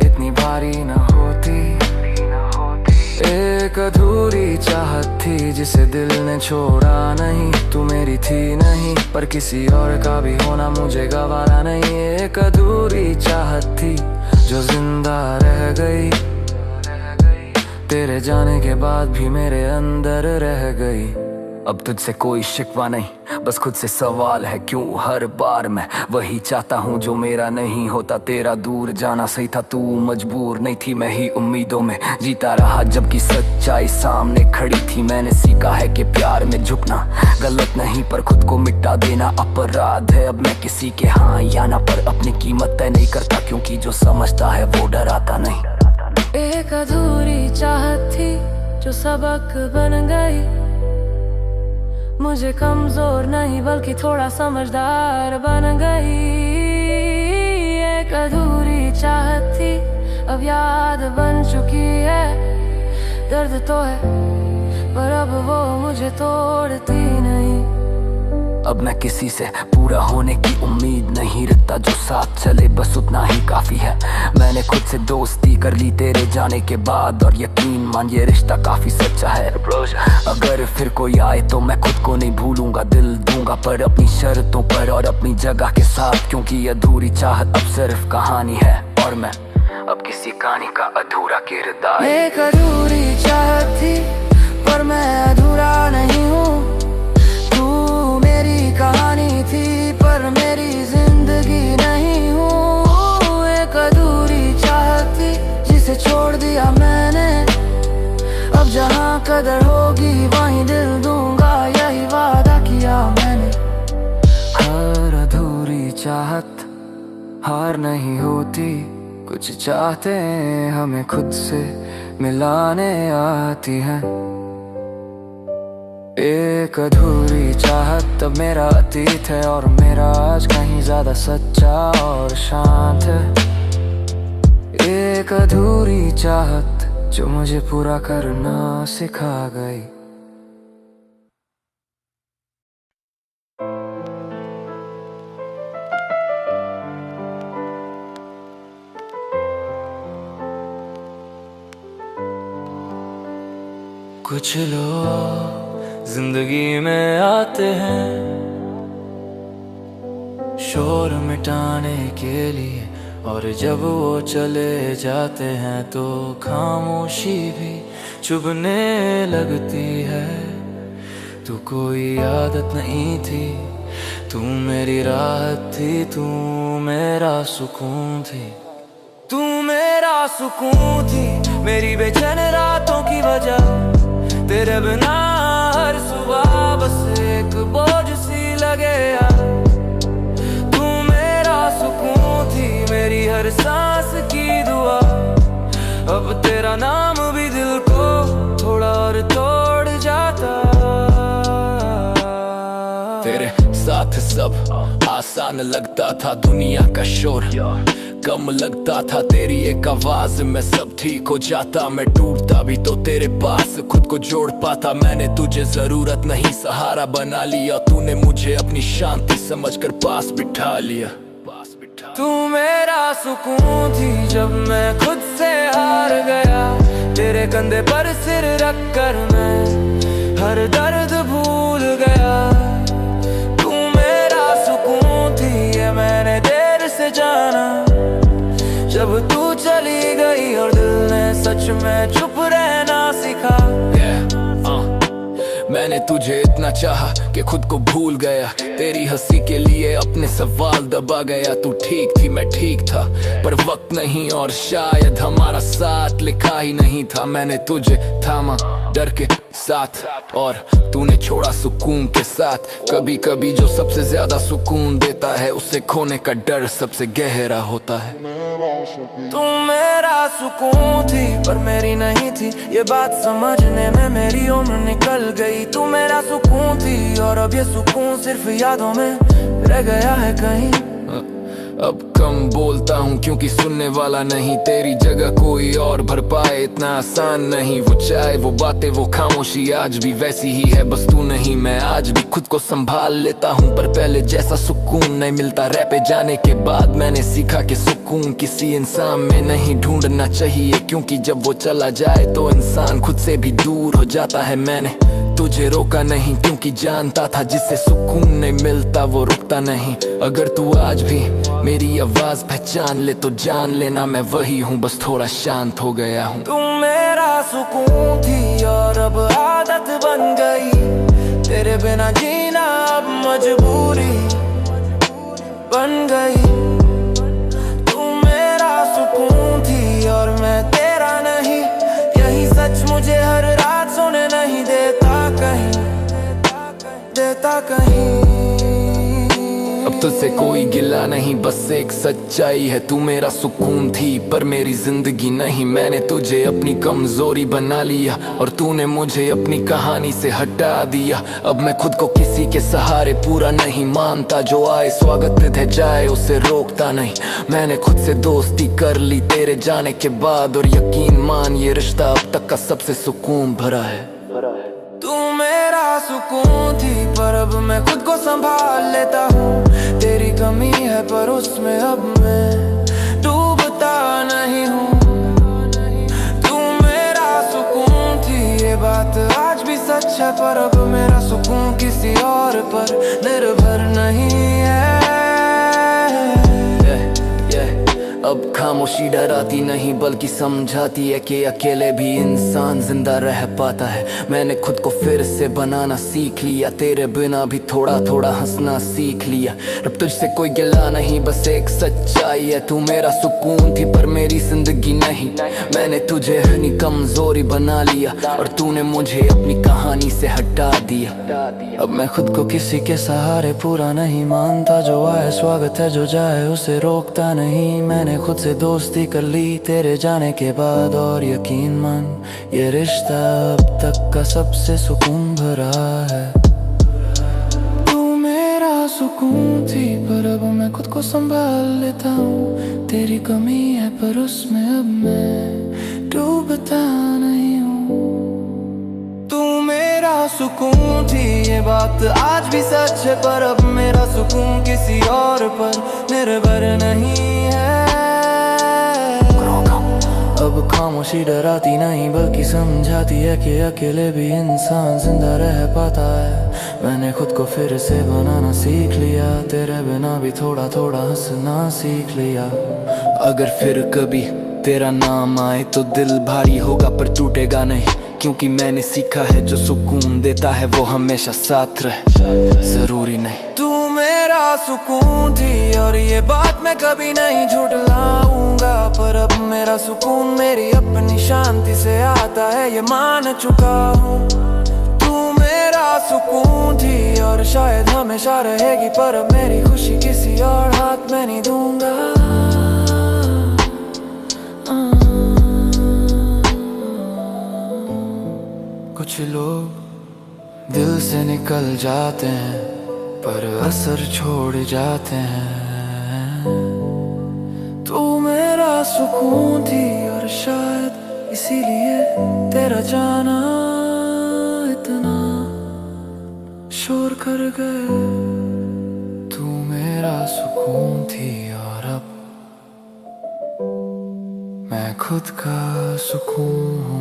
इतनी भारी न होती। एक अधूरी चाहत थी जिसे दिल ने छोड़ा नहीं। तू मेरी थी नहीं, पर किसी और का भी होना मुझे गवारा नहीं। एक अधूरी चाहत थी जो जिंदा रह गई। तेरे जाने के बाद भी मेरे अंदर रह गई। अब तुझसे कोई शिकवा नहीं, बस खुद से सवाल है क्यों हर बार मैं वही चाहता हूँ जो मेरा नहीं होता। तेरा दूर जाना सही था, तू मजबूर नहीं थी, मैं ही उम्मीदों में जीता रहा जबकि सच्चाई सामने खड़ी थी। मैंने सीखा है कि प्यार में झुकना गलत नहीं, पर खुद को मिटा देना अपराध है। अब मैं किसी के हाँ या ना पर अपनी कीमत तय नहीं करता, क्योंकि जो समझता है वो डराता नहीं। एक अधूरी चाहत थी जो सबक बन गई। मुझे कमजोर नहीं बल्कि थोड़ा समझदार बन गई। एक अधूरी चाहत थी अब याद बन चुकी है। दर्द तो है पर अब वो मुझे तोड़ती नहीं। अब मैं किसी से पूरा होने की उम्मीद नहीं रखता, जो साथ चले बस उतना ही काफी है। मैंने खुद से दोस्ती कर ली तेरे जाने के बाद, और यकीन मान ये रिश्ता काफी सच्चा है। अगर फिर कोई आए तो मैं खुद को नहीं भूलूंगा, दिल दूंगा पर अपनी शर्तों पर और अपनी जगह के साथ। क्योंकि अधूरी चाहत अब सिर्फ कहानी है, और मैं अब किसी कहानी का अधूरा किरदार। एक अधूरी चाहत थी पर मैं अधूरा नहीं हूँ। तू मेरी कहानी थी पर मेरी जिंदगी कदर होगी वहीं दिल दूंगा, यही वादा किया मैंने। हर अधूरी चाहत हार नहीं होती, कुछ चाहते हैं हमें खुद से मिलाने आती है। एक अधूरी चाहत अब मेरा अतीत है, और मेरा आज कहीं ज्यादा सच्चा और शांत है। एक अधूरी चाहत जो मुझे पूरा करना सिखा गई। कुछ लोग जिंदगी में आते हैं शोर मिटाने के लिए, और जब वो चले जाते हैं तो खामोशी भी चुभने लगती है। तू कोई आदत नहीं थी, तू मेरी राहत थी, तू मेरा सुकून थी, तू मेरा सुकून थी। मेरी बेचैन रातों की वजह तेरे बिना हर सुबह बस एक बोझ सी लगे यार। तू मेरा सुकून थी, मेरी हर सांस की दुआ। अब तेरा नाम भी दिल को थोड़ा और तोड़ जाता। तेरे साथ सब आसान लगता था, दुनिया का शोर कम लगता था, तेरी एक आवाज में सब ठीक हो जाता। मैं टूटता भी तो तेरे पास खुद को जोड़ पाता। मैंने तुझे जरूरत नहीं सहारा बना लिया, तूने मुझे अपनी शांति समझकर पास बिठा लिया। तू मेरा सुकून थी जब मैं खुद से हार गया, तेरे कंधे पर सिर रख कर मैं हर दर्द भूल गया। तू मेरा सुकून थी ये मैंने देर से जाना, जब तू चली गई और दिल ने सच में चुप रहना सीखा। मैंने तुझे इतना चाहा कि खुद को भूल गया, तेरी हंसी के लिए अपने सवाल दबा गया। तू ठीक थी मैं ठीक था, पर वक्त नहीं और शायद हमारा साथ लिखा ही नहीं था। मैंने तुझे थामा डर के साथ, और तूने छोड़ा सुकून के साथ। कभी कभी जो सबसे ज्यादा सुकून देता है, उसे खोने का डर सबसे गहरा होता है। तू मेरा सुकून थी पर मेरी नहीं थी, ये बात समझने में मेरी उम्र निकल गई। तू मेरा सुकून थी और अब ये सुकून सिर्फ यादों में रह गया है कहीं। अब कम बोलता हूँ क्योंकि सुनने वाला नहीं, तेरी जगह कोई और भर पाए इतना आसान नहीं। वो चाहे वो बातें वो खामोशी आज भी वैसी ही है, बस तू नहीं मैं आज भी खुद को संभाल लेता हूँ। पर पहले जैसा सुकून नहीं मिलता। रह पे जाने के बाद मैंने सीखा कि सुकून किसी इंसान में नहीं ढूंढना चाहिए, क्योंकि जब वो चला जाए तो इंसान खुद से भी दूर हो जाता है। मैंने तुझे रोका नहीं क्योंकि जानता था जिससे सुकून नहीं मिलता वो रुकता नहीं। अगर तू आज भी मेरी आवाज पहचान ले तो जान लेना मैं वही हूँ, बस थोड़ा शांत हो गया हूँ। तू मेरा सुकून थी और अब आदत बन गई, तेरे बिना जीना अब मजबूरी बन गई। तू मेरा सुकून थी और मैं तेरा नहीं, यही सच मुझे हर रात सोने नहीं देता कहीं। अब तुझसे कोई गिला नहीं, बस एक सच्चाई है, तू मेरा सुकून थी पर मेरी जिंदगी नहीं। मैंने तुझे अपनी कमजोरी बना लिया और तूने मुझे अपनी कहानी से हटा दिया। अब मैं खुद को किसी के सहारे पूरा नहीं मानता, जो आए स्वागत है जाए उसे रोकता नहीं। मैंने खुद से दोस्ती कर ली तेरे जाने के बाद, और यकीन मान ये रिश्ता अब तक का सबसे सुकून भरा है। तू मेरा सुकून थी पर अब मैं खुद को संभाल लेता हूँ। तेरी कमी है पर उसमें अब मैं डूबता नहीं हूँ। तू मेरा सुकून थी ये बात आज भी सच है, पर अब मेरा सुकून किसी और पर निर्भर नहीं है। अब खामोशी डराती नहीं बल्कि समझाती है कि अकेले भी इंसान जिंदा रह पाता है। मैंने खुद को फिर से बनाना सीख लिया, तेरे बिना भी थोड़ा थोड़ा हंसना सीख लिया। अब तुझसे कोई गिला नहीं, बस एक सच्चाई है, तू मेरा सुकून थी पर मेरी जिंदगी नहीं। मैंने तुझे अपनी कमजोरी बना लिया और तूने मुझे अपनी कहानी से हटा दिया। अब मैं खुद को किसी के सहारे पूरा नहीं मानता, जो आए स्वागत है, जो जाए उसे रोकता नहीं। मैंने खुद से दोस्ती कर ली तेरे जाने के बाद, और यकीन मान ये रिश्ता अब तक का सबसे सुकून भरा है। तू मेरा सुकून थी पर अब मैं खुद को संभाल लेता हूँ। तेरी कमी है पर उसमें अब मैं डूबता नहीं हूँ। तू मेरा सुकून थी ये बात आज भी सच है, पर अब मेरा सुकून किसी और पर निर्भर नहीं है। अब खामोशी डराती नहीं बल्कि समझाती है कि अकेले भी इंसान जिंदा रह पाता है। मैंने खुद को फिर से बनाना सीख लिया, तेरे बिना भी थोड़ा थोड़ा हंसना सीख लिया। अगर फिर कभी तेरा नाम आए तो दिल भारी होगा पर टूटेगा नहीं, क्योंकि मैंने सीखा है जो सुकून देता है वो हमेशा साथ रहे, जरूरी नहीं। तू मेरा सुकून थी और ये बात मैं कभी नहीं झुठलाऊंगा, पर अब मेरा सुकून मेरी अपनी शांति से आता है, ये मान चुका हूँ। तू मेरा सुकून थी और शायद हमेशा रहेगी, पर अब मेरी खुशी किसी और हाथ में नहीं दूंगा। कुछ लोग दिल से निकल जाते हैं पर असर छोड़ जाते हैं। तू मेरा सुकून थी और शायद इसीलिए तेरा जाना इतना शोर कर गए। तू मेरा सुकून थी और अब मैं खुद का सुकून हूँ।